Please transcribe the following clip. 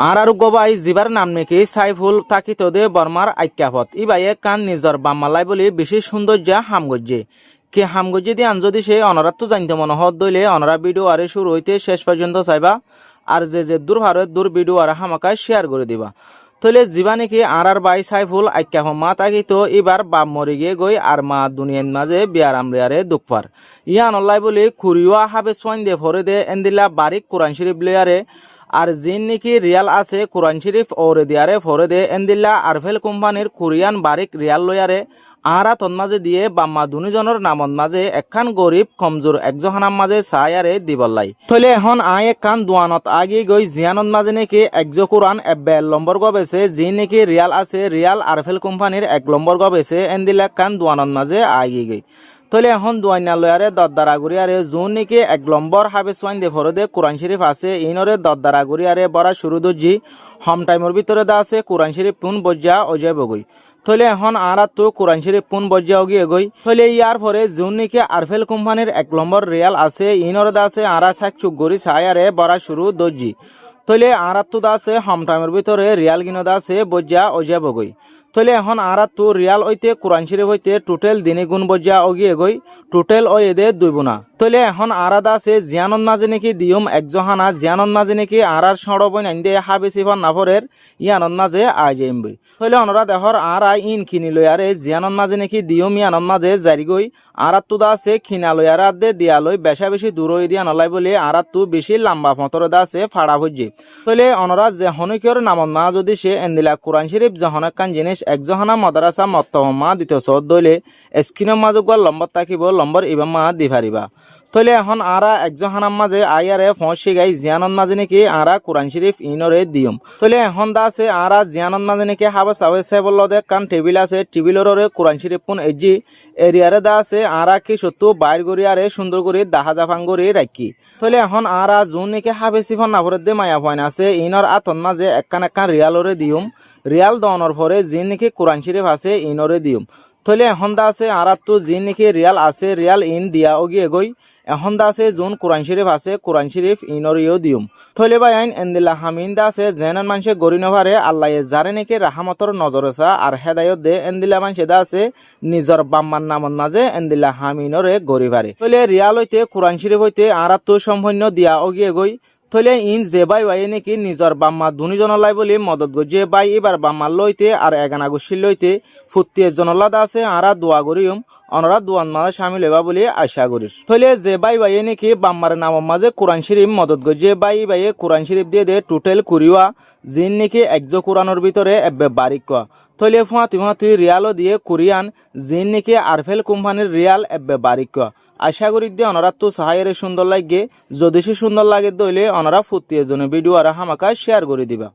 আর Gavai zipper নাম নাকি সাইফুল থাকিত দে বর্মার আজ্ঞাপত ইবাইয়ে কান নিজর বাম্মালাই বলি বেশি সৌন্দর্য হামগজ্জে কে হামগজ্জে দিয়ে আন যদি সে অনরাত জানতে মনে হত দইলে অনরা ভিডিও আরে শুরু হইতে শেষ পর্যন্ত চাইবা আর যে দূর হারে দূর ভিডিও আর হামাকায় শেয়ার করে দিবা তলে জিবা নাকি আর বাই সাইফুল আজ্ঞাপ মা তাকিত এবার বাপ মরে গিয়ে গই আর মা দুনিয়ার মাঝে বিয়ার আমরিয়ারে দুঃখপার ইয়ান অল্লাই বলি খুরিওয়া হাবে সোয়াইন দে ফরে দে এন্দিল্লা বারিক কোরআন শরীফ লেয়ারে আর জিন নাকি রিয়াল আছে কোরআন শরীফ ওরে দিয়ারে ফরে দে এন্দিল্লা আরফেল কোম্পানির কোরিয়ান বারিক রিয়াল লয়ারে আরা তন্মাজে দিয়ে বাম্মা দুজনের নামত মাঝে একখান গরিব কমজোর একজহানার মাঝে সায়ারে দিবল্লাই থলে এখন একখান দোয়ানত আগে গই জিয়ানত মাঝে নাকি একজ কোরআন এব্বে লম্বর গবেছে যি নাকি রিয়াল আছে রিয়াল আরফেল কোম্পানির 1 নম্বর গবেছে এন্দিল্লা একখান দোয়ানত মাঝে আগে গই তলে এখন দোয়াইনা লয়ারে দরদারা গুড়িয়ারে জুন নাকি 1 নম্বর হাবে সোয়াইন দে ফরদে কোরআন শরীফ আছে ইনরে দরদারা গুড়িয়ারে বড়া শুরু দজি হম টাইমের ভিতরে দা আছে কোরআন শরীফ পুন বজ্জা অজয় বগই থলে এখন আর তো কোরআন শরীফ পুন বজ্জা গিয়ে গই থলে ইয়ার পরে জুন নাকি আরফেল কোম্পানির 1 নম্বর রিয়াল আছে ইনরে দা আছে আরা সাক চুক গরি সায়ারে বড়া শুরু দজি থলে আর তো দা আছে হম টাইমের ভিতরে রিয়াল গিনো দা আছে বজ্জা অজয় বগই তলে এখন আর তো রিয়াল হইতে কোরআন শরীফ হইতে টোটাল দিনে গুণ বজ্জা অগিয়ে গই টোটাল ও এদে দুইবুনা তলে এখন আরাদা আছে জিয়ানন মাঝে নাকি দিয়ম একজহানা জিয়ানন মাঝে নাকি আর সড়বই নাইন্দে হাবে সিফার নাফরের ইয়ানন মাঝে আই যাইমবই তলে অনরা দেহর আর ইন কিনি লয়ারে জিয়ানন মাঝে নাকি দিয়ম ইয়ানন মাঝে জারি গই আর তো দা আছে খিনা লয়ার আদে দিয়া লই বেশা বেশি দূর হই দিয়া নলাই বলে আর তো বেশি লম্বা ফতরে দা আছে ফাড়া হইছে তলে অনরা যে হনকিয়র নামত মা যদি সে এন্দিলা কোরআন শরীফ জহনক কান জিনিস একজহানা মাদ্রাসা মত্তমা দিতে সদ দইলে স্ক্রিনের মাঝে গোল লম্বর তাকিব লম্বর ইবাম মা দি পারিবা তলে এখন আরা একজহানার মাঝে আয়ারে ফসি গাই জিয়ানন মাঝে নাকি আরা কোরআন শরীফ ইনরে দিয়ম তলে এখন দা আছে আরা জিয়ানন মাঝে নাকি হাবে সাবে সেবল দে কান টেবিল আছে টেবিলরে কোরআন শরীফ পুন এজি এরিয়ারে দা আছে আরা কি সত্য বাইর গরিয়ারে সুন্দর করে দাহা জাফাং গরি রাখি তলে এখন আরা জুন নাকি হাবে সিফন নাভরে দে মায়া পয়ন আছে ইনর আতন মাঝে একখান রিয়ালরে দিয়ম রিয়াল দনর পরে জিন নাকি কোরআন শরীফ আছে ইনরে দিয়ম তলে এখন দা আছে আর তো জিন নাকি রিয়াল আছে রিয়াল ইন দিয়া ওগিয়ে গই এখন দা আছে জোন কোরআন শরীফ আছে কোরআন শরীফ ইনরিও দিয়ম থলে বাই আইন এন্দিল্লা হামিন দা আছে জেনান মানুষে গরি নভারে আল্লাহ জারে নাকি রাহামতর নজরসা আর হেদায়ত দে এন্দিল্লা মানুষে দা আছে নিজর বাম্মার নামন মাঝে এন্দিল্লা হামিনরে গরি ভারে থলে রিয়াল হইতে কোরআন শরীফ হইতে আর তো সম্পন্ন দিয়া ওগিয়ে গই থলে ইন যে বাই বাই নাকি নিজর বাম্মা দুজনলাই বলি মদত গজে বাই এবার বাম্মার লইতে আর এগানা গুছির লইতে ফুটি জনলা দা আছে আরা দোয়া করিম অনরা দোয়ান মাঝে সামিল হবা বলে আশা করিস থলে যে বাই বাই নাকি বাম্মার নামের মাঝে কোরআন শরীফ মদত গজে বাই বাই কোরআন শরীফ দিয়ে দে টোটাল কুরিওয়া জিন নাকি একজ কোরআনের ভিতরে এবে বারিক কোয়া থলে ফুয়াতি রিয়ালও দিয়ে কোরিয়ান জিন নাকি আরফেল কোম্পানির রিয়াল এবে বারিক কোয়া আশা করি দিয়ে অনারা তো সাহায্যের সুন্দর লাগে যদি সে সুন্দর লাগে দইলে অনারা ফুটিয়ে জন্য ভিডিও আর হামাকা শেয়ার করে দিবা।